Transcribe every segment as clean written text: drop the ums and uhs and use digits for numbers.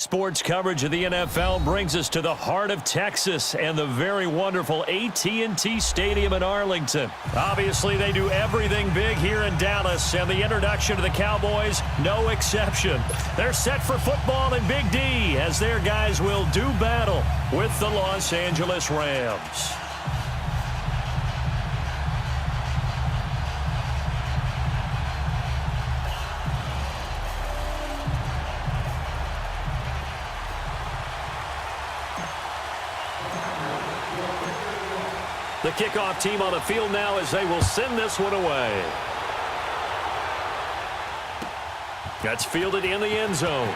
Sports coverage of the NFL brings us to the heart of Texas and the very wonderful AT&T Stadium in Arlington. Obviously, they do everything big here in Dallas, and the introduction to the Cowboys, no exception. They're set for football in Big D as their guys will do battle with the Los Angeles Rams. The kickoff team on the field now as they will send this one away. That's fielded in the end zone.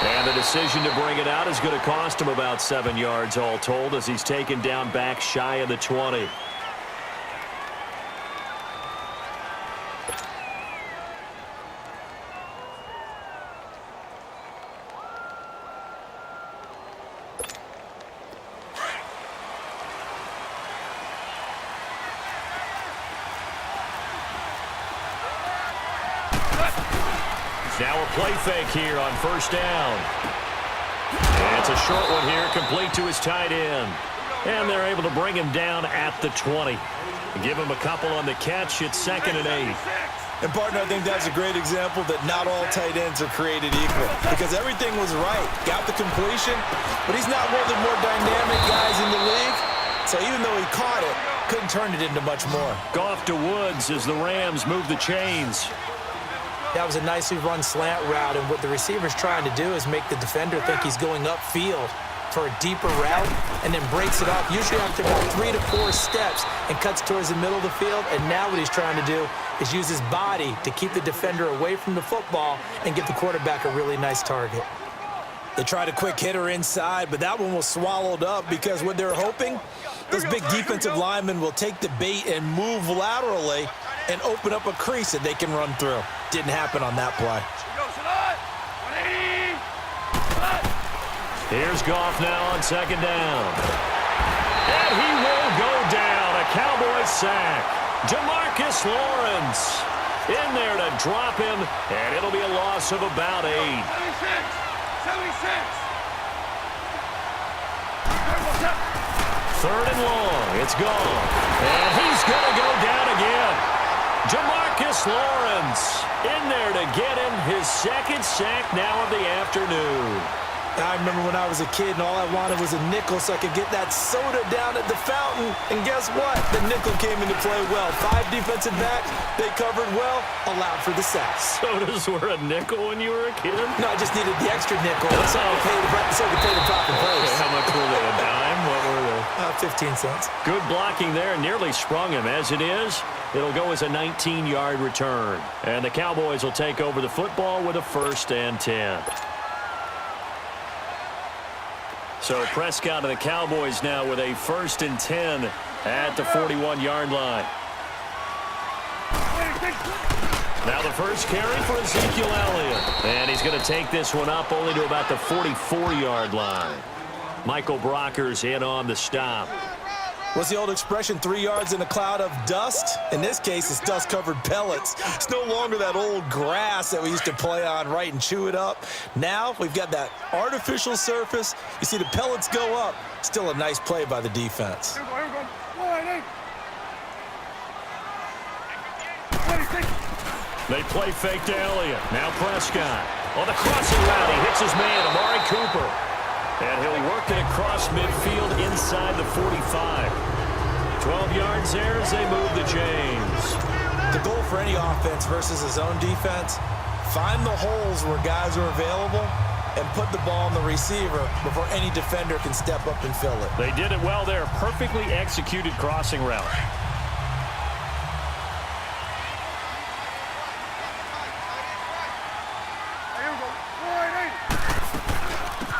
And the decision to bring it out is going to cost him about 7 yards all told as he's taken down back shy of the 20. Now a play fake here on first down. And it's a short one here, complete to his tight end. And they're able to bring him down at the 20. Give him a couple on the catch. It's 2nd and 8. And, partner, I think that's a great example that not all tight ends are created equal because everything was right. Got the completion, but he's not one of the more dynamic guys in the league. So even though he caught it, couldn't turn it into much more. Goff to Woods as the Rams move the chains. That was a nicely run slant route, and what the receiver's trying to do is make the defender think he's going upfield for a deeper route and then breaks it off, usually after about 3 to 4 steps, and cuts towards the middle of the field. And now what he's trying to do is use his body to keep the defender away from the football and get the quarterback a really nice target. They tried a quick hitter inside, but that one was swallowed up because what they're hoping, those big defensive linemen will take the bait and move laterally and open up a crease that they can run through. Didn't happen on that play. Here's Goff now on 2nd down. And he will go down. A Cowboys sack. Jamarcus Lawrence in there to drop him, and it'll be a loss of about 8. 3rd and long. It's gone. And he's going to go down again. Jamarcus Lawrence in there to get him his 2nd sack now of the afternoon. I remember when I was a kid and all I wanted was a nickel so I could get that soda down at the fountain. And guess what? The nickel came into play well. 5 defensive backs, they covered well, allowed for the sack. Sodas were a nickel when you were a kid? No, I just needed the extra nickel so I could pay the proper price. How much were they, a dime? What were they? 15 cents. Good blocking there, nearly sprung him. As it is, it'll go as a 19-yard return. And the Cowboys will take over the football with a 1st and 10. So Prescott and the Cowboys now with a 1st and 10 at the 41-yard line. Now the first carry for Ezekiel Elliott. And he's going to take this one up only to about the 44-yard line. Michael Brockers in on the stop. What's the old expression, 3 yards in a cloud of dust? In this case, it's dust-covered pellets. It's no longer that old grass that we used to play on, right, and chew it up. Now we've got that artificial surface. You see the pellets go up. Still a nice play by the defense. They play fake to Elliott. Now Prescott. On the crossing route, he hits his man, Amari Cooper. And he'll work it across midfield inside the 45. 12 yards there as they move the chains. The goal for any offense versus his own defense, find the holes where guys are available and put the ball on the receiver before any defender can step up and fill it. They did it well there. Perfectly executed crossing route.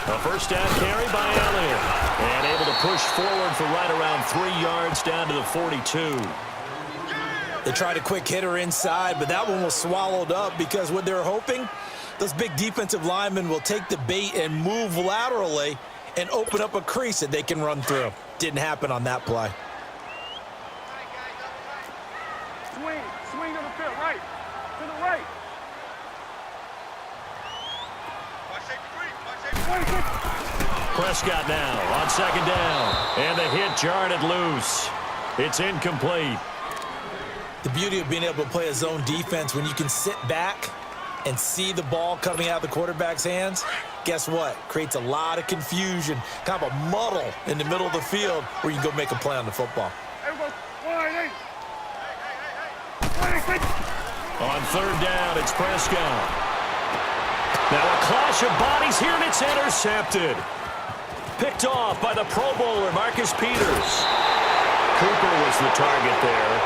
A first down carry by Elliott. And able to push forward for right around 3 yards down to the 42. They tried a quick hitter inside, but that one was swallowed up because what they're hoping, those big defensive linemen will take the bait and move laterally and open up a crease that they can run through. Didn't happen on that play. Swing to the field, right. To the right. Prescott now on second down. And the hit jarred it loose. It's incomplete. The beauty of being able to play a zone defense when you can sit back and see the ball coming out of the quarterback's hands, guess what? Creates a lot of confusion, kind of a muddle in the middle of the field where you can go make a play on the football. On third down, it's Prescott. Now a clash of bodies here, and it's intercepted. Picked off by the Pro Bowler, Marcus Peters. Cooper was the target there.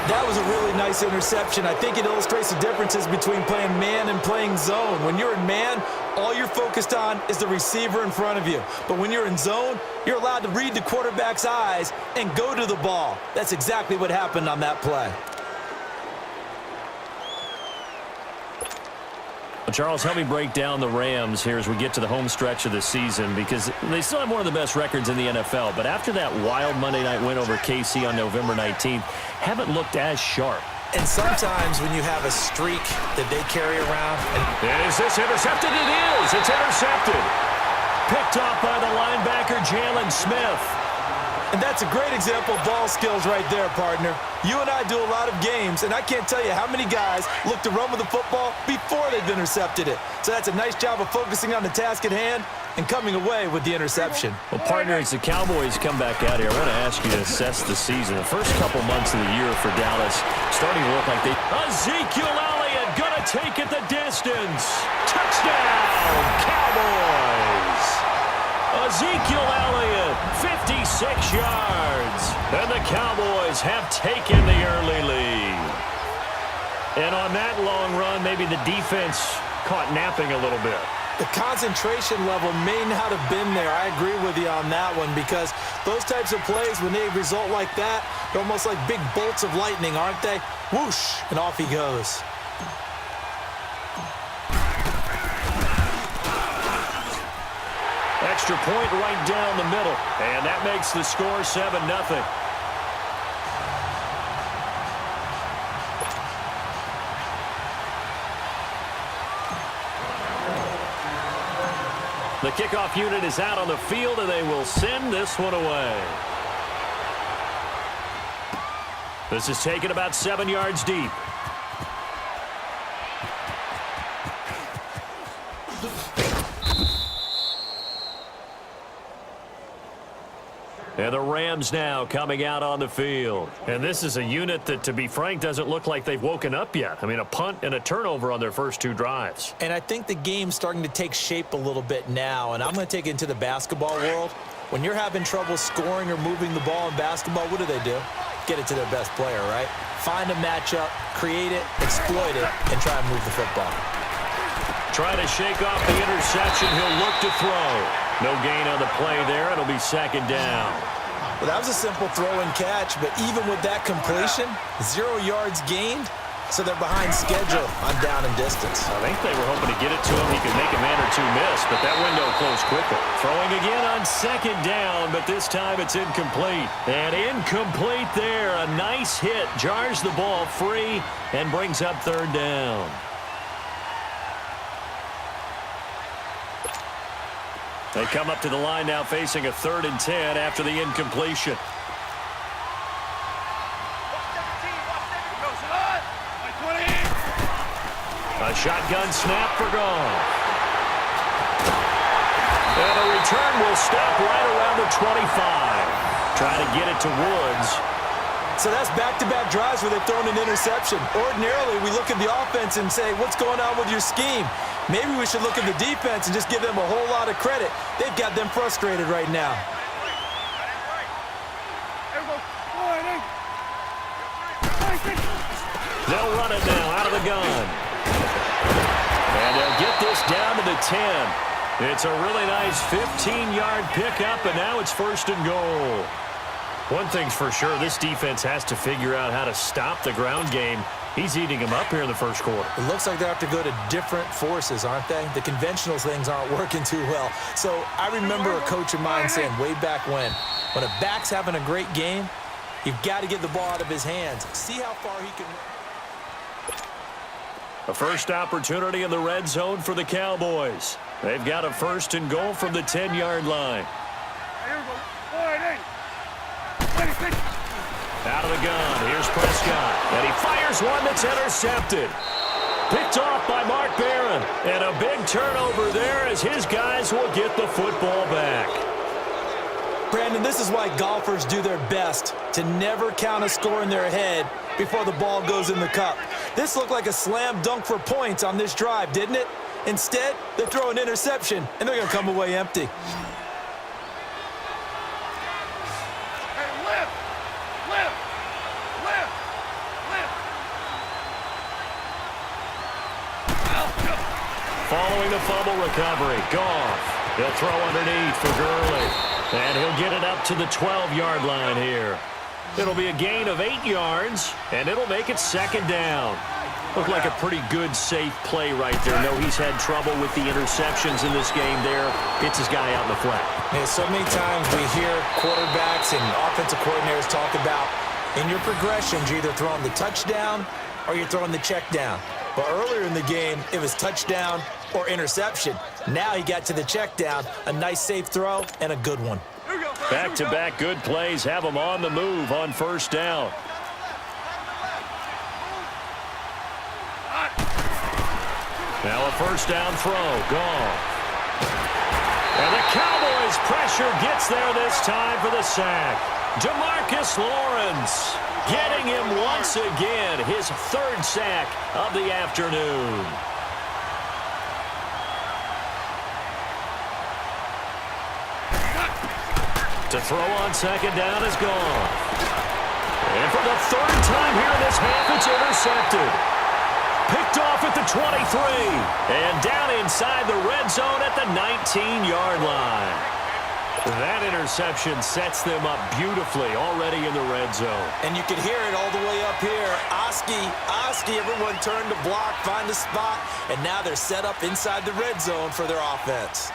That was a really nice interception. I think it illustrates the differences between playing man and playing zone. When you're in man, all you're focused on is the receiver in front of you. But when you're in zone, you're allowed to read the quarterback's eyes and go to the ball. That's exactly what happened on that play. Charles, help me break down the Rams here as we get to the home stretch of the season, because they still have one of the best records in the NFL. But after that wild Monday night win over KC on November 19th, haven't looked as sharp. And sometimes when you have a streak that they carry around. And is this intercepted? It is. It's intercepted. Picked off by the linebacker, Jalen Smith. And that's a great example of ball skills right there, partner. You and I do a lot of games, and I can't tell you how many guys look to run with the football before they've intercepted it. So that's a nice job of focusing on the task at hand and coming away with the interception. Well, partner, as the Cowboys come back out here, I want to ask you to assess the season. The first couple months of the year for Dallas starting to look like they... Ezekiel Elliott gonna take it the distance. Touchdown, Cowboys! Ezekiel Elliott, 56 yards. And the Cowboys have taken the early lead. And on that long run, maybe the defense caught napping a little bit. The concentration level may not have been there. I agree with you on that one, because those types of plays, when they result like that, they're almost like big bolts of lightning, aren't they? Whoosh, and off he goes. Extra point right down the middle, and that makes the score 7-0. The kickoff unit is out on the field, and they will send this one away. This is taken about 7 yards deep. And the Rams now coming out on the field. And this is a unit that, to be frank, doesn't look like they've woken up yet. I mean, a punt and a turnover on their first two drives. And I think the game's starting to take shape a little bit now, and I'm going to take it into the basketball world. When you're having trouble scoring or moving the ball in basketball, what do? Get it to their best player, right? Find a matchup, create it, exploit it, and try and move the football. Trying to shake off the interception. He'll look to throw. No gain on the play there. It'll be second down. Well, that was a simple throw and catch, but even with that completion, 0 yards gained, so they're behind schedule on down and distance. I think they were hoping to get it to him. He could make a man or two miss, but that window closed quickly. Throwing again on second down, but this time it's incomplete. And incomplete there. A nice hit. Jars the ball free and brings up third down. They come up to the line now facing a 3rd and 10 after the incompletion. A shotgun snap for Goff. And a return will stop right around the 25. Trying to get it to Woods. So that's back-to-back drives where they've thrown an interception. Ordinarily, we look at the offense and say, what's going on with your scheme? Maybe we should look at the defense and just give them a whole lot of credit. They've got them frustrated right now. They'll run it now out of the gun. And they'll get this down to the 10. It's a really nice 15-yard pickup, and now it's 1st and goal. One thing's for sure, this defense has to figure out how to stop the ground game. He's eating them up here in the first quarter. It looks like they have to go to different forces, aren't they? The conventional things aren't working too well. So I remember a coach of mine saying way back when a back's having a great game, you've got to get the ball out of his hands. See how far he can... A first opportunity in the red zone for the Cowboys. They've got a first and goal from the 10-yard line. Out of the gun, here's Prescott, and he fires one that's intercepted. Picked off by Mark Barron, and a big turnover there as his guys will get the football back. Brandon, this is why golfers do their best to never count a score in their head before the ball goes in the cup. This looked like a slam dunk for points on this drive, didn't it? Instead, they throw an interception, and they're going to come away empty. Following the fumble recovery, Goff. He'll throw underneath for Gurley. And he'll get it up to the 12-yard line here. It'll be a gain of 8 yards, and it'll make it second down. Looked like a pretty good, safe play right there. No, he's had trouble with the interceptions in this game there. Gets his guy out in the flat. Man, so many times we hear quarterbacks and offensive coordinators talk about in your progressions, you're either throwing the touchdown or you're throwing the check down. But earlier in the game, it was touchdown or interception. Now he got to the check down, a nice safe throw, and a good one. Back-to-back good plays have him on the move on first down. Now a first down throw, Goff. And the Cowboys' pressure gets there this time for the sack. DeMarcus Lawrence getting him once again, his third sack of the afternoon. To throw on second down is Goff. And for the third time here in this half, it's intercepted. Picked off at the 23. And down inside the red zone at the 19-yard line. That interception sets them up beautifully already in the red zone. And you can hear it all the way up here. Oski, everyone turned to block, find a spot, and now they're set up inside the red zone for their offense.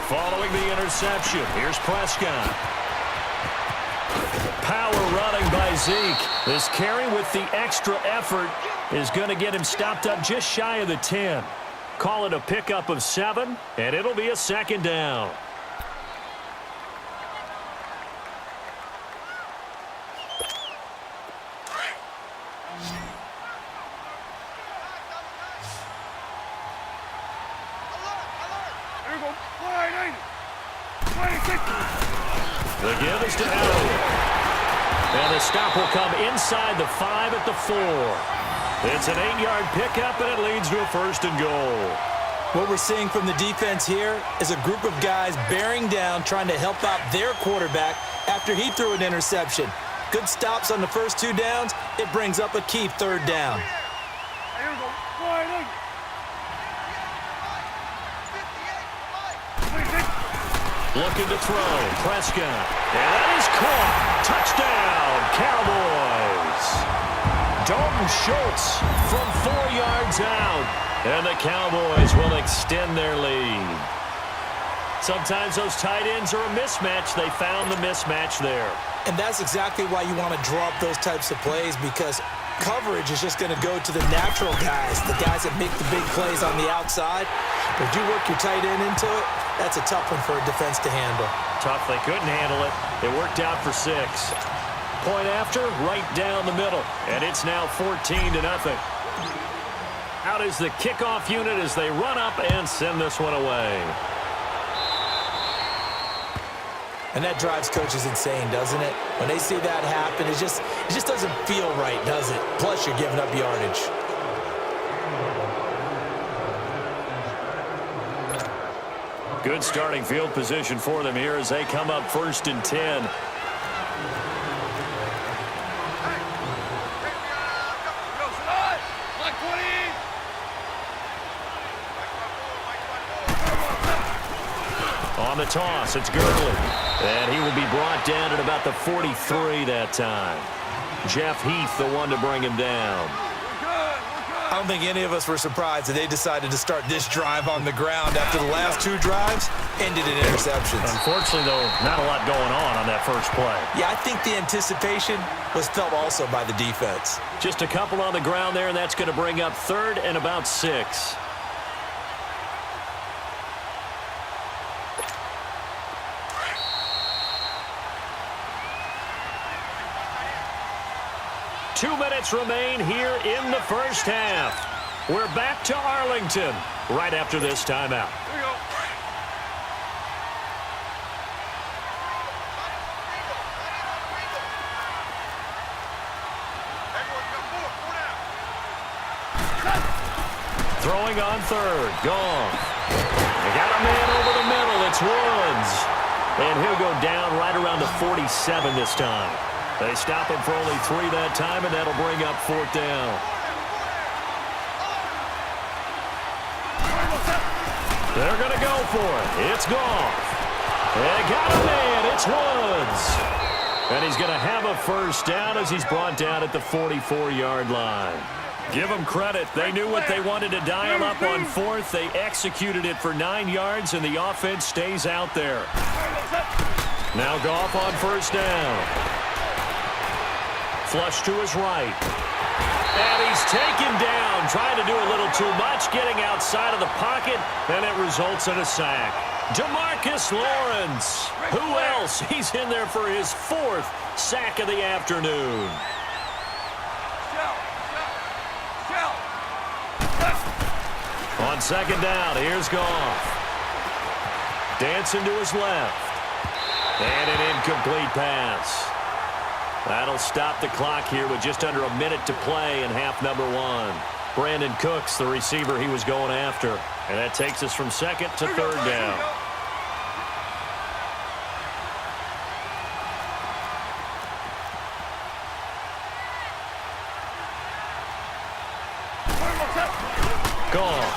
Following the interception, here's Prescott. Power running by Zeke. This carry with the extra effort is going to get him stopped up just shy of the 10. Call it a pickup of 7, and it'll be a second down. The give is to Elliott. And the stop will come inside the 5 at the 4. It's an 8-yard pickup, and it leads to a first and goal. What we're seeing from the defense here is a group of guys bearing down, trying to help out their quarterback after he threw an interception. Good stops on the first 2 downs. It brings up a key third down. Looking to throw, Prescott. And that is caught. Touchdown, Cowboys. Dalton Schultz from 4 yards out. And the Cowboys will extend their lead. Sometimes those tight ends are a mismatch. They found the mismatch there. And that's exactly why you want to draw up those types of plays, because coverage is just going to go to the natural guys, the guys that make the big plays on the outside. But if you work your tight end into it, that's a tough one for a defense to handle. Tough. They couldn't handle it. It worked out for 6. Point after, right down the middle. And it's now 14-0. Out is the kickoff unit as they run up and send this one away. And that drives coaches insane, doesn't it? When they see that happen, it just doesn't feel right, does it? Plus, you're giving up yardage. Good starting field position for them here as they come up 1st and 10. On the toss, it's Gurley. And he will be brought down at about the 43 that time. Jeff Heath, the one to bring him down. I don't think any of us were surprised that they decided to start this drive on the ground after the last 2 drives ended in interceptions. Unfortunately, though, not a lot going on that first play. Yeah, I think the anticipation was felt also by the defense. Just a couple on the ground there, and that's going to bring up 3rd and about 6. Two minutes remain here in the first half. We're back to Arlington right after this timeout. Here we go. Throwing on 3rd. Gone. They got a man over the middle. It's Woods. And he'll go down right around the 47 this time. They stop him for only 3 that time, and that'll bring up 4th down. They're going to go for it. It's Goff. They got a man. It's Woods. And he's going to have a first down as he's brought down at the 44-yard line. Give them credit. They knew what they wanted to dial up on 4th. They executed it for 9 yards, and the offense stays out there. Now Goff on first down. Flush to his right. And he's taken down, trying to do a little too much, getting outside of the pocket, and it results in a sack. DeMarcus Lawrence. Who else? He's in there for his 4th sack of the afternoon. On 2nd down, here's Goff. Dancing to his left. And an incomplete pass. That'll stop the clock here with just under a minute to play in half number 1. Brandon Cooks, the receiver he was going after. And that takes us from 2nd to 3rd down. Gone.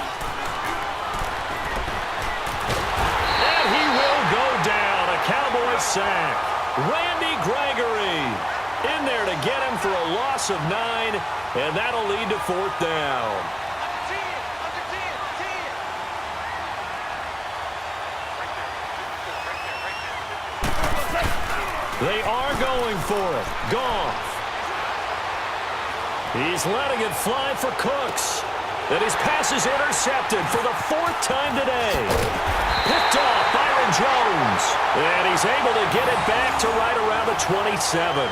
And he will go down. A Cowboys sack. Randy Gregory in there to get him for a loss of 9, and that'll lead to 4th down. They are going for it. Goff. He's letting it fly for Cooks. And his pass is intercepted for the 4th time today. Picked off Byron Jones. And he's able to get it back to right around the 27.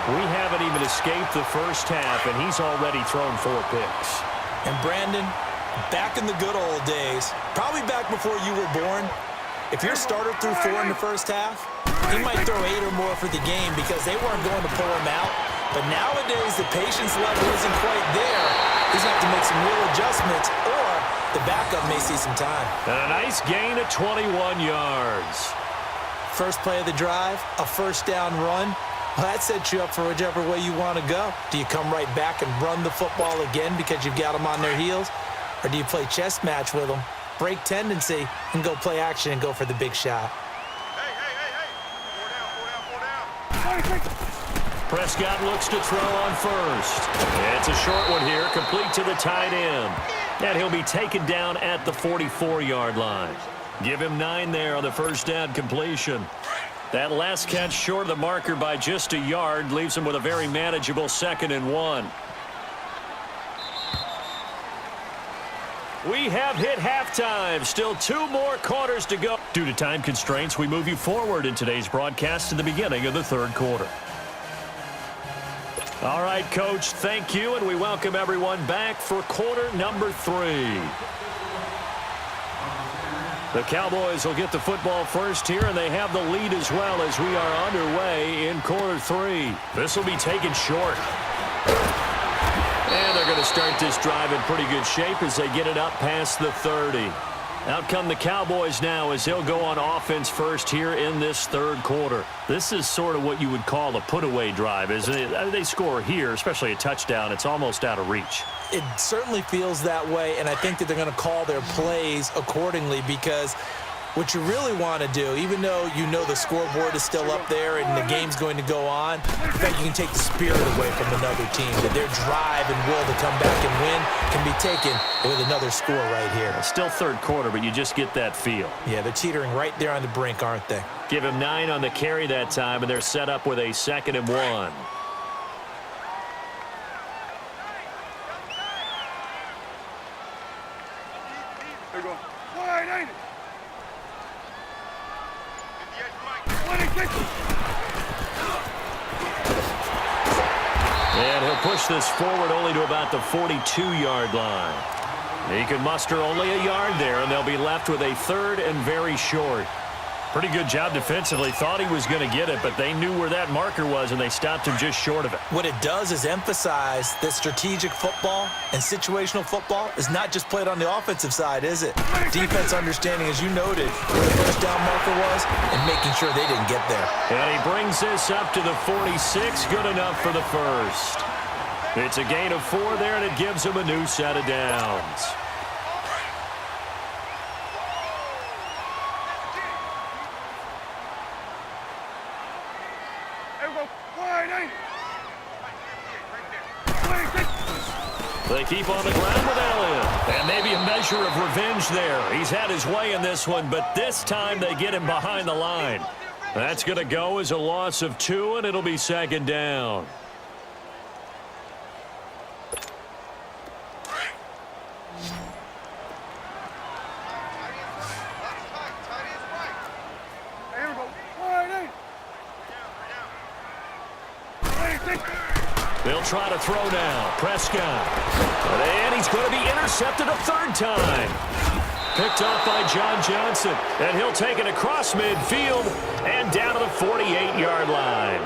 We haven't even escaped the first half, and he's already thrown 4 picks. And Brandon, back in the good old days, probably back before you were born, if your starter threw 4 in the first half, he might throw 8 or more for the game because they weren't going to pull him out. But nowadays, the patience level isn't quite there. He's going to have to make some real adjustments, or the backup may see some time. And a nice gain of 21 yards. First play of the drive, a first down run. Well, that sets you up for whichever way you want to go. Do you come right back and run the football again because you've got them on their heels? Or do you play chess match with them, break tendency, and go play action and go for the big shot? Hey. 4 down. Prescott looks to throw on first. It's a short one here, complete to the tight end. And he'll be taken down at the 44-yard line. Give him 9 there on the first down completion. That last catch short of the marker by just a yard leaves him with a very manageable 2nd and 1. We have hit halftime. Still 2 more quarters to go. Due to time constraints, we move you forward in today's broadcast to the beginning of the 3rd quarter. All right, Coach, thank you, and we welcome everyone back for quarter number 3. The Cowboys will get the football first here, and they have the lead as well as we are underway in quarter 3. This will be taken short. And they're going to start this drive in pretty good shape as they get it up past the 30. Out come the Cowboys now as they'll go on offense first here in this 3rd quarter. This is sort of what you would call a put-away drive, isn't it? They score here, especially a touchdown. It's almost out of reach. It certainly feels that way, and I think that they're going to call their plays accordingly because What you really want to do, even though you know the scoreboard is still up there and the game's going to go on, in fact, you can take the spirit away from another team, that their drive and will to come back and win can be taken with another score right here. Still third quarter, but you just get that feel. Yeah, they're teetering right there on the brink, aren't they? Give him 9 on the carry that time, and they're set up with a 2nd and 1. And he'll push this forward only to about the 42-yard line. He can muster only a yard there, and they'll be left with a 3rd and very short. Pretty good job defensively. Thought he was going to get it, but they knew where that marker was, and they stopped him just short of it. What it does is emphasize that strategic football and situational football is not just played on the offensive side, is it? Defense understanding, as you noted, where the first down marker was and making sure they didn't get there. And he brings this up to the 46. Good enough for the first. It's a gain of 4 there, and it gives him a new set of downs. They keep on the ground with Elliott. And maybe a measure of revenge there. He's had his way in this one, but this time they get him behind the line. That's going to go as a loss of 2, and it'll be 2nd down. They'll try to throw now. Prescott. And he's going to be intercepted a 3rd time. Picked off by John Johnson. And he'll take it across midfield and down to the 48-yard line.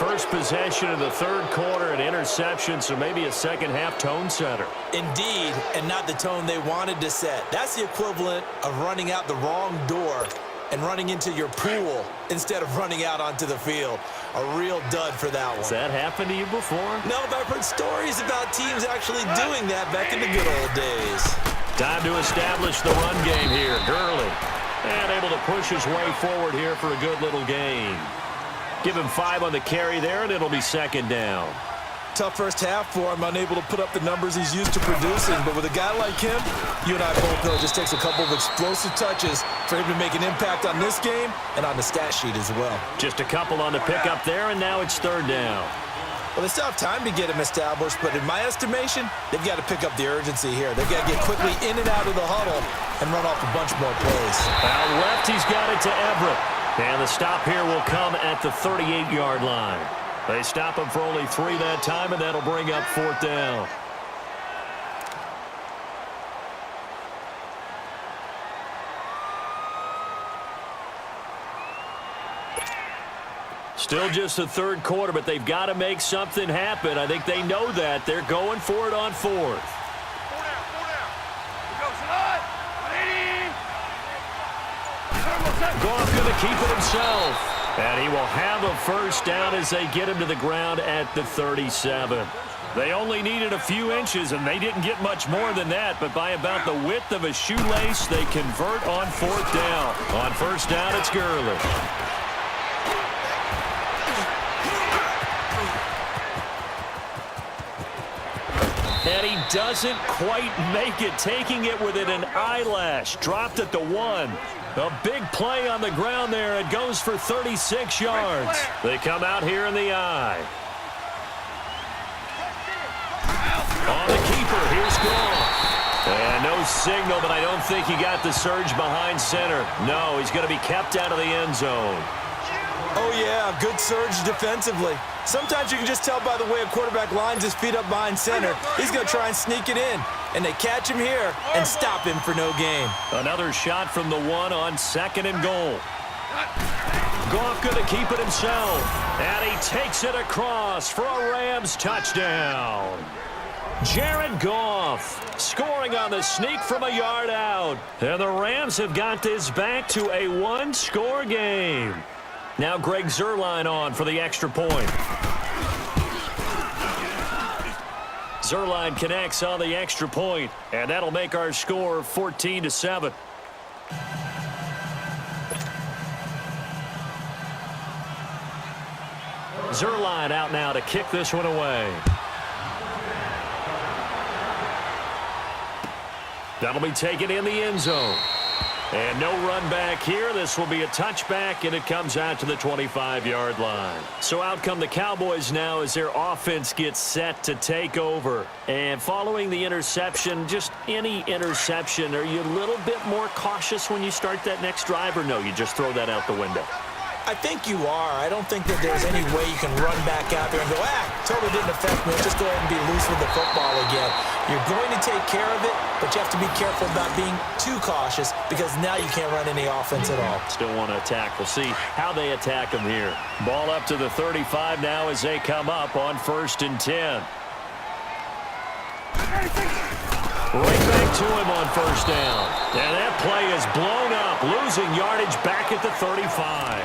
First possession of the 3rd quarter, an interception, so maybe a second-half tone setter. Indeed, and not the tone they wanted to set. That's the equivalent of running out the wrong door and running into your pool instead of running out onto the field. A real dud for that one. Has that happened to you before? No, but I've heard stories about teams actually doing that back in the good old days. Time to establish the run game here. Gurley. And able to push his way forward here for a good little gain. Give him 5 on the carry there, and it'll be 2nd down. Tough first half for him, unable to put up the numbers he's used to producing. But with a guy like him, you and I both know it just takes a couple of explosive touches for him to make an impact on this game and on the stat sheet as well. Just a couple on the pickup there, and now it's 3rd down. Well, they still have time to get him established, but in my estimation, they've got to pick up the urgency here. They've got to get quickly in and out of the huddle and run off a bunch more plays. Out left, he's got it to Everett. And the stop here will come at the 38-yard line. They stop him for only 3 that time, and that'll bring up 4th down. Still just the 3rd quarter, but they've got to make something happen. I think they know that. They're going for it on 4th. Goff going to keep it himself. And he will have a first down as they get him to the ground at the 37. They only needed a few inches, and they didn't get much more than that. But by about the width of a shoelace, they convert on 4th down. On 1st down, it's Gurley. And he doesn't quite make it, taking it within an eyelash. Dropped at the 1. A big play on the ground there. It goes for 36 yards. They come out here in the eye. On the keeper, here's Goff. And no signal, but I don't think he got the surge behind center. No, he's going to be kept out of the end zone. Oh, yeah, good surge defensively. Sometimes you can just tell by the way a quarterback lines his feet up behind center. He's going to try and sneak it in. And they catch him here and stop him for no gain. Another shot from the 1 on 2nd and goal. Goff going to keep it himself. And he takes it across for a Rams touchdown. Jared Goff scoring on the sneak from a yard out. And the Rams have got this back to a 1-score game. Now Greg Zuerlein on for the extra point. Zuerlein connects on the extra point, and that'll make our score 14-7. Zerline out now to kick this one away. That'll be taken in the end zone. And no run back here. This will be a touchback, and it comes out to the 25-yard line. So out come the Cowboys now as their offense gets set to take over. And following the interception, just any interception, are you a little bit more cautious when you start that next drive, or no, you just throw that out the window? I think you are. I don't think that there's any way you can run back out there and go, totally didn't affect me. Let's just go ahead and be loose with the football again. You're going to take care of it, but you have to be careful about being too cautious because now you can't run any offense at all. Still want to attack. We'll see how they attack them here. Ball up to the 35 now as they come up on 1st and 10. Right back to him on 1st down. And that play is blown up, losing yardage back at the 35.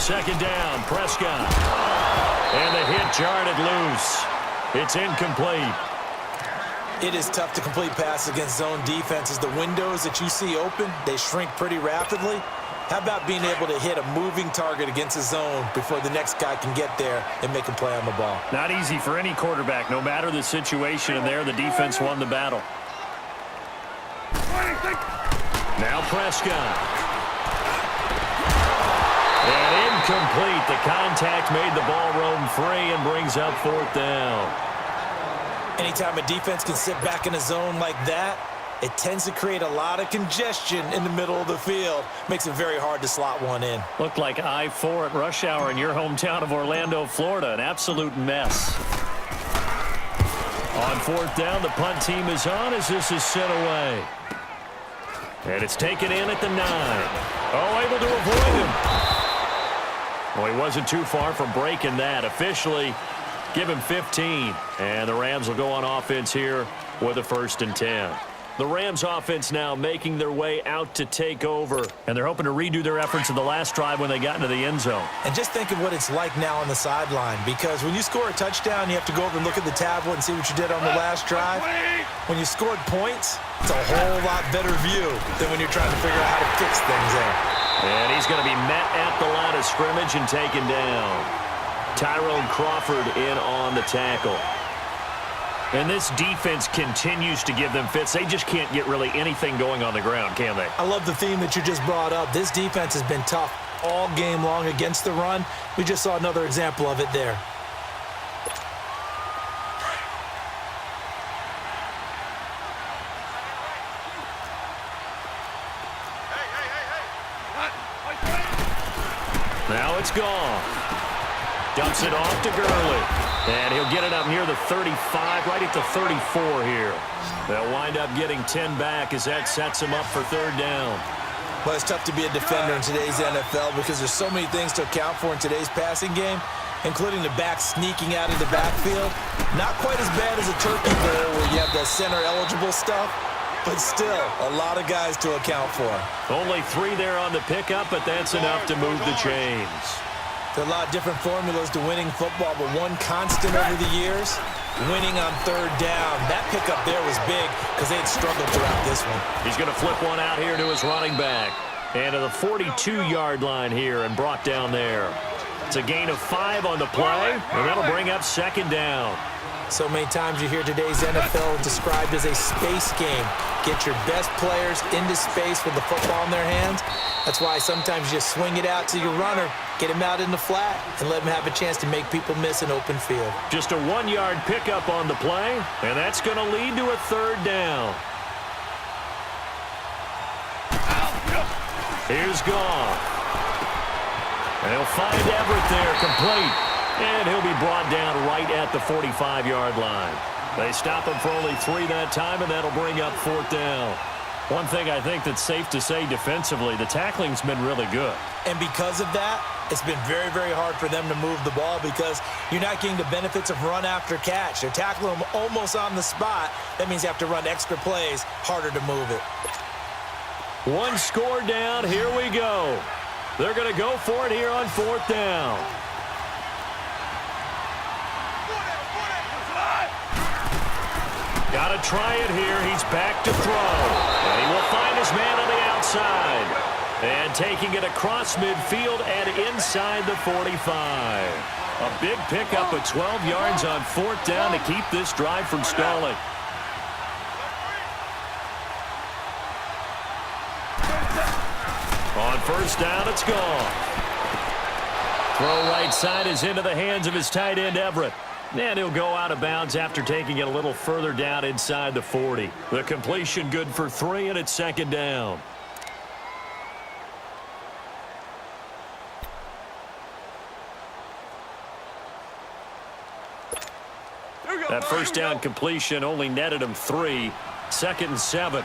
Second down, Prescott. And the hit jarred it loose. It's incomplete. It is tough to complete passes against zone defenses. The windows that you see open, they shrink pretty rapidly. How about being able to hit a moving target against a zone before the next guy can get there and make a play on the ball? Not easy for any quarterback, no matter the situation, and there the defense won the battle. Now Prescott. And incomplete. The contact made the ball roam free and brings up 4th down. Anytime a defense can sit back in a zone like that, it tends to create a lot of congestion in the middle of the field. Makes it very hard to slot one in. Looked like I-4 at rush hour in your hometown of Orlando, Florida. An absolute mess. On 4th down, the punt team is on as this is sent away. And it's taken in at the 9. Oh, able to avoid him. Well, he wasn't too far from breaking that. Officially, give him 15. And the Rams will go on offense here with a 1st and 10. The Rams offense now making their way out to take over. And they're hoping to redo their efforts in the last drive when they got into the end zone. And just think of what it's like now on the sideline. Because when you score a touchdown, you have to go over and look at the tablet and see what you did on the last drive. When you scored points, it's a whole lot better view than when you're trying to figure out how to fix things there. And he's going to be met at the line of scrimmage and taken down. Tyrone Crawford in on the tackle. And this defense continues to give them fits. They just can't get really anything going on the ground, can they? I love the theme that you just brought up. This defense has been tough all game long against the run. We just saw another example of it there. Now it's gone. Dumps it off to Gurley. And he'll get it up near the 35, right at the 34 here. They'll wind up getting 10 back as that sets him up for 3rd down. Well, it's tough to be a defender in today's NFL because there's so many things to account for in today's passing game, including the back sneaking out of the backfield. Not quite as bad as a turkey bowl where you have the center-eligible stuff, but still a lot of guys to account for. Only 3 there on the pickup, but that's enough to move the chains. There are a lot of different formulas to winning football, but one constant over the years, winning on 3rd down. That pickup there was big because they had struggled throughout this one. He's going to flip one out here to his running back. And to the 42-yard line here and brought down there. It's a gain of 5 on the play, and that'll bring up 2nd down. So many times you hear today's NFL described as a space game. Get your best players into space with the football in their hands. That's why sometimes you swing it out to your runner, get him out in the flat, and let him have a chance to make people miss an open field. Just a 1-yard pickup on the play, and that's going to lead to a 3rd down. Here's Goff. And he'll find Everett there, complete. And he'll be brought down right at the 45-yard line. They stop him for only 3 that time, and that'll bring up 4th down. One thing I think that's safe to say defensively, the tackling's been really good. And because of that, it's been very, very hard for them to move the ball because you're not getting the benefits of run after catch. They're tackling them almost on the spot. That means you have to run extra plays, harder to move it. 1 score down, here we go. They're going to go for it here on 4th down. Got to try it here. He's back to throw. And he will find his man on the outside. And taking it across midfield and inside the 45. A big pickup of 12 yards on 4th down to keep this drive from stalling. On 1st down, it's gone. Throw right side is into the hands of his tight end, Everett. And he'll go out of bounds after taking it a little further down inside the 40. The completion good for 3, and it's 2nd down. That 1st down completion only netted him 3. 2nd and 7.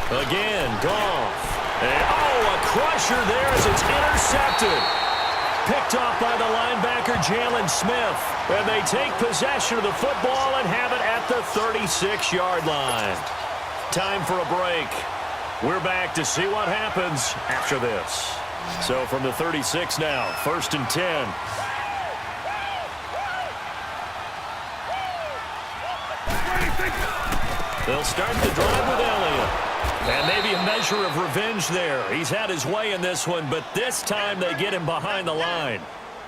Again, Goff. And, a crusher there as it's intercepted. Picked off by the linebacker, Jalen Smith. And they take possession of the football and have it at the 36-yard line. Time for a break. We're back to see what happens after this. So from the 36 now, 1st and 10. They'll start the drive with Elliott. And maybe a measure of revenge there. He's had his way in this one, but this time they get him behind the line.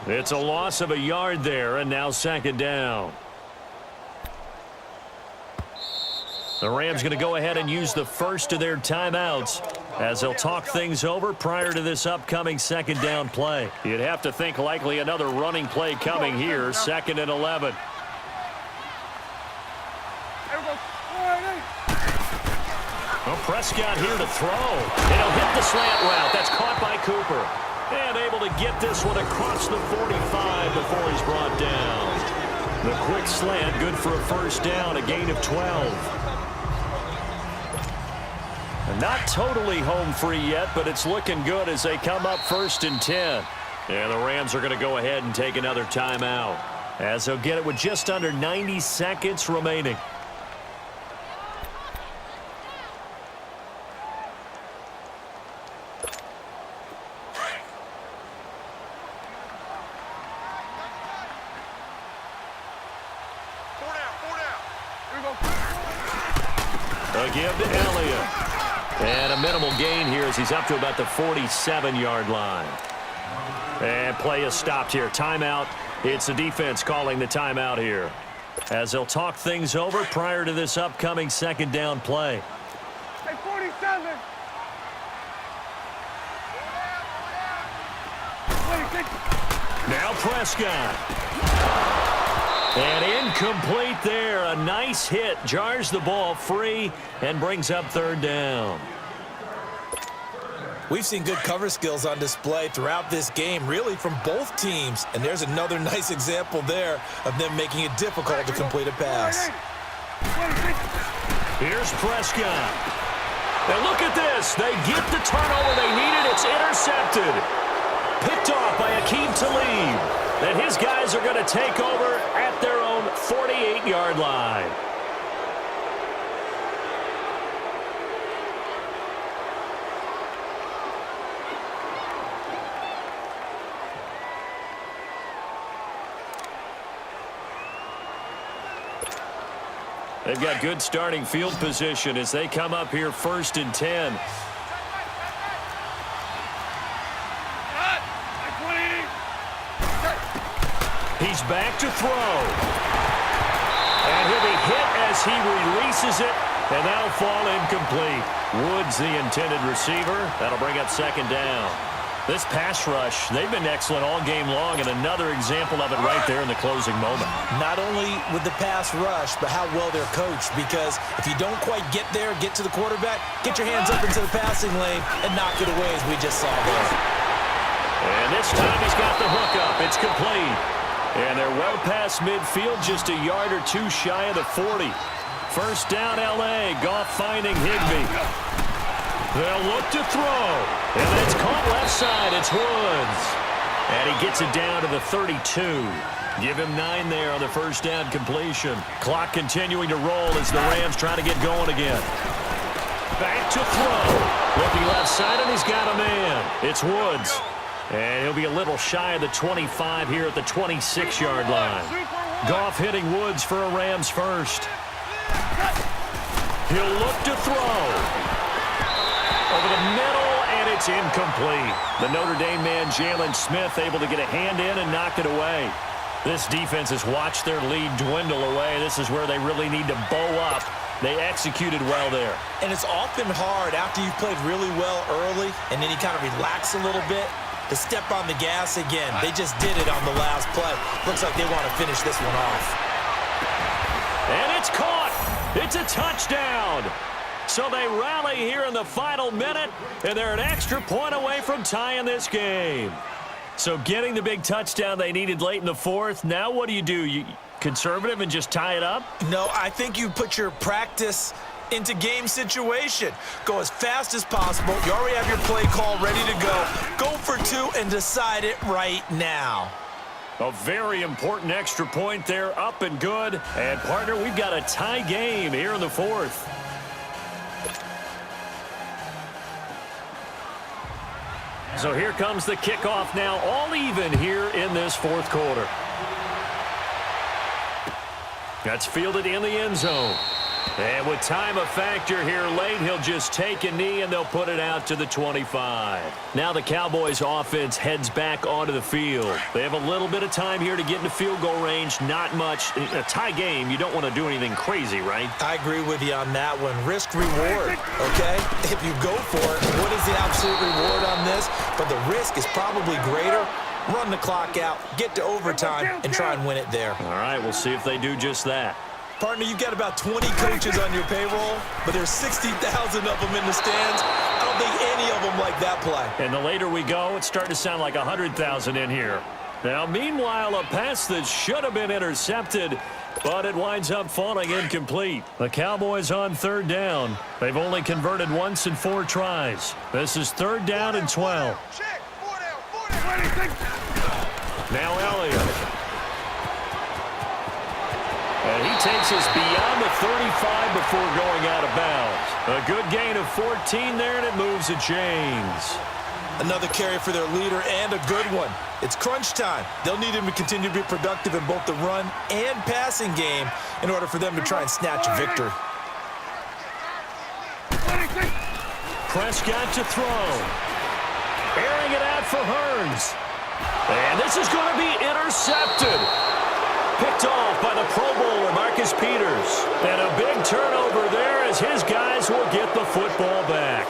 It's a loss of a yard there, and now 2nd down. The Rams going to go ahead and use the first of their timeouts as they'll talk things over prior to this upcoming 2nd down play. You'd have to think likely another running play coming here, 2nd and 11. Well, Prescott here to throw. And he'll hit the slant route. That's caught by Cooper. And able to get this one across the 45 before he's brought down. The quick slant, good for a 1st down, a gain of 12. And not totally home free yet, but it's looking good as they come up 1st and 10. And the Rams are going to go ahead and take another timeout as they'll get it with just under 90 seconds remaining. A give to Elliott. And a minimal gain here as he's up to about the 47-yard line. And play is stopped here. Timeout. It's the defense calling the timeout here as they'll talk things over prior to this upcoming 2nd down play. Hey, 47. 26. Now Prescott. And incomplete there. A nice hit. Jars the ball free and brings up 3rd down. We've seen good cover skills on display throughout this game, really from both teams. And there's another nice example there of them making it difficult to complete a pass. Here's Prescott. And look at this. They get the turnover they needed. It's intercepted. Picked off by Akeem Talib. And his guys are going to take over at their own 48-yard line. They've got good starting field position as they come up here 1st and 10. He's back to throw. And he'll be hit as he releases it, and that'll fall incomplete. Woods, the intended receiver. That'll bring up 2nd down. This pass rush, they've been excellent all game long, and another example of it right there in the closing moment. Not only with the pass rush, but how well they're coached, because if you don't quite get there, get to the quarterback, get your hands up into the passing lane and knock it away as we just saw there. And this time he's got the hook up. It's complete. And they're well past midfield, just a yard or two shy of the 40. 1st down, L.A. Goff finding Higbee. They'll look to throw. And it's caught left side. It's Woods. And he gets it down to the 32. Give him 9 there on the 1st down completion. Clock continuing to roll as the Rams try to get going again. Back to throw. Looking left side, and he's got a man. It's Woods. And he'll be a little shy of the 25 here at the 26-yard line. Goff hitting Woods for a Rams first. He'll look to throw. Over the middle, and it's incomplete. The Notre Dame man, Jalen Smith, able to get a hand in and knock it away. This defense has watched their lead dwindle away. This is where they really need to bow up. They executed well there. And it's often hard after you've played really well early and then you kind of relax a little bit to step on the gas again. They just did it on the last play. Looks like they want to finish this one off. And it's caught. It's a touchdown. So they rally here in the final minute, and they're an extra point away from tying this game. So getting the big touchdown they needed late in the fourth. Now what do? You conservative and just tie it up? No, I think you put your practice into game situation. Go as fast as possible. You already have your play call ready to go. Go for two and decide it right now. A very important extra point there, up and good. And, partner, we've got a tie game here in the fourth. So here comes the kickoff now, all even here in this fourth quarter. That's fielded in the end zone. And with time a factor here late, he'll just take a knee and they'll put it out to the 25. Now the Cowboys offense heads back onto the field. They have a little bit of time here to get into field goal range, not much. In a tie game, you don't want to do anything crazy, right? I agree with you on that one. Risk reward, okay? If you go for it, what is the absolute reward on this? But the risk is probably greater. Run the clock out, get to overtime, and try and win it there. All right, we'll see if they do just that. Partner, you've got about 20 coaches on your payroll, but there's 60,000 of them in the stands. I don't think any of them like that play. And the later we go, it's starting to sound like 100,000 in here. Now, meanwhile, a pass that should have been intercepted, but it winds up falling incomplete. The Cowboys on third down. They've only converted once in 4 tries. This is third down and 12. Now Elliott. And he takes us beyond the 35 before going out of bounds. A good gain of 14 there, and it moves the chains. Another carry for their leader, and a good one. It's crunch time. They'll need him to continue to be productive in both the run and passing game in order for them to try and snatch a victory. Prescott to throw. Airing it out for Hearns. And this is going to be intercepted. Picked off by the Pro Bowler, Marcus Peters. And a big turnover there as his guys will get the football back.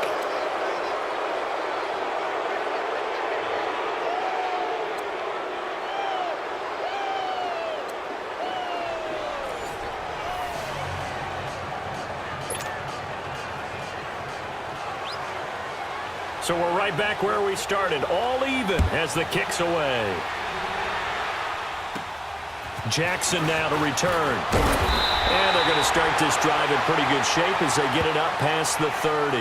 So we're right back where we started, all even as the kick's away. Jackson now to return. And they're going to start this drive in pretty good shape as they get it up past the 30.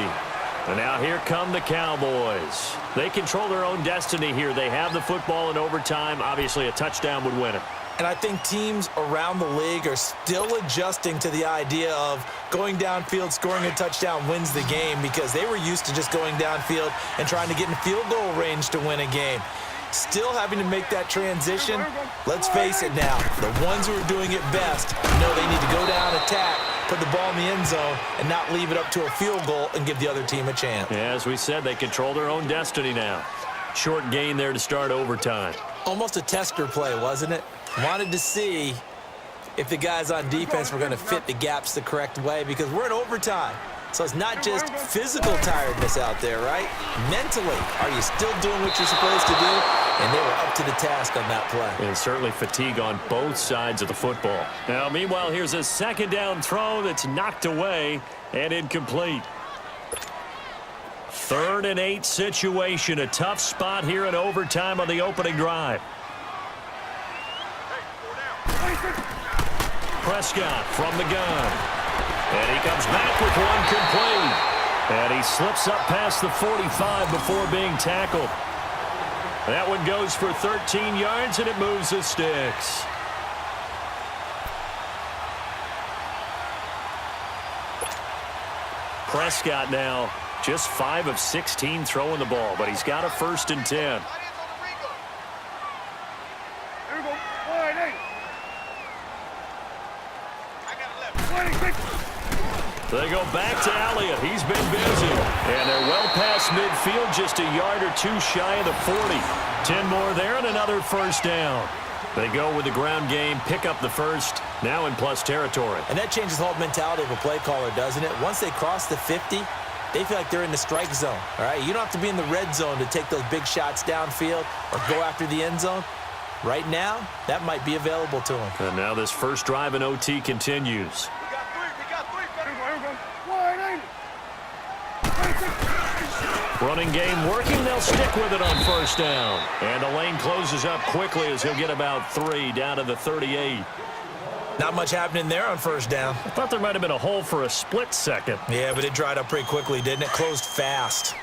And now here come the Cowboys. They control their own destiny here. They have the football in overtime. Obviously, a touchdown would win it. And I think teams around the league are still adjusting to the idea of going downfield, scoring a touchdown wins the game, because they were used to just going downfield and trying to get in field goal range to win a game. Still having to make that transition. Let's face it now, the ones who are doing it best know they need to go down, attack, put the ball in the end zone, and not leave it up to a field goal and give the other team a chance. Yeah, as we said, they control their own destiny now. Short gain there to start overtime. Almost a tester play, wasn't it? Wanted to see if the guys on defense were going to fit the gaps the correct way, because we're in overtime. So it's not just physical tiredness out there, right? Mentally, are you still doing what you're supposed to do? And they were up to the task on that play. And certainly fatigue on both sides of the football. Now, meanwhile, here's a second down throw that's knocked away and incomplete. 3rd and 8 situation. A tough spot here in overtime on the opening drive. Prescott from the gun. And he comes back with one complete. And he slips up past the 45 before being tackled. That one goes for 13 yards, and it moves the sticks. Prescott now just 5 of 16 throwing the ball, but he's got a 1st and 10. They go back to Elliott. He's been busy. And they're well past midfield, just a yard or two shy of the 40. 10 more there and another first down. They go with the ground game, pick up the first, now in plus territory. And that changes the whole mentality of a play caller, doesn't it? Once they cross the 50, they feel like they're in the strike zone, all right? You don't have to be in the red zone to take those big shots downfield or go after the end zone. Right now, that might be available to them. And now this first drive in OT continues. Running game working. They'll stick with it on first down. And the lane closes up quickly as he'll get about 3 down to the 38. Not much happening there on first down. I thought there might have been a hole for a split second. Yeah, but it dried up pretty quickly, didn't it? Closed fast.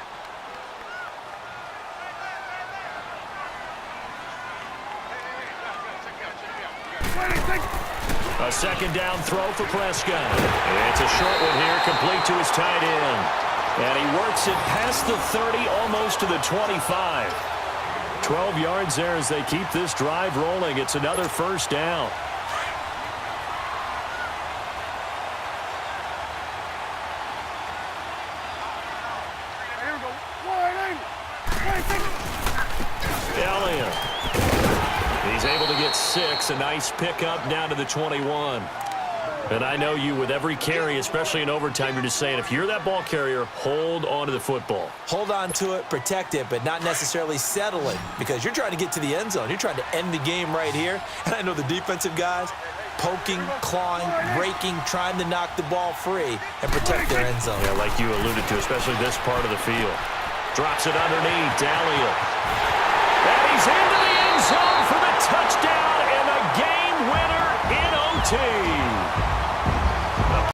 A second down throw for Prescott. It's a short one here, complete to his tight end. And he works it past the 30, almost to the 25. 12 yards there as they keep this drive rolling. It's another first down. Elliott. He's able to get 6. A nice pickup down to the 21. And I know you, with every carry, especially in overtime, you're just saying, if you're that ball carrier, hold on to the football. Hold on to it, protect it, but not necessarily settle it, because you're trying to get to the end zone. You're trying to end the game right here. And I know the defensive guys poking, clawing, breaking, trying to knock the ball free and protect their end zone. Yeah, like you alluded to, especially this part of the field. Drops it underneath, Elliott. And he's into the end zone for the touchdown and a game winner in OT.